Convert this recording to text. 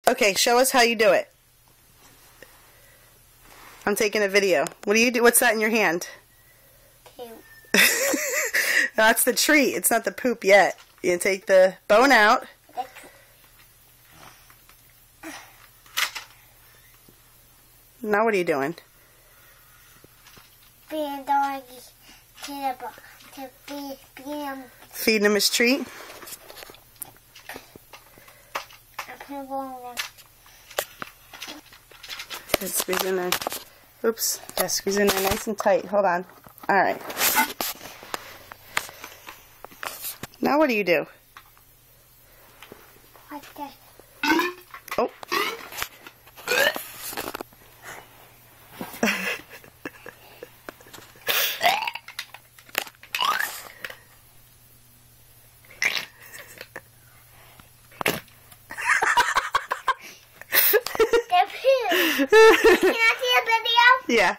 Okay, show us how you do it. I'm taking a video. What do you do? What's that in your hand? Poop. That's the treat. It's not the poop yet. You take the bone out. Now what are you doing? Feeding doggy to feed him. Feeding him his treat? Good, squeeze in there. Oops. Yeah, squeeze in there nice and tight. Hold on. Alright. Now what do you do? Okay. Oh. Can I see a video? Yeah.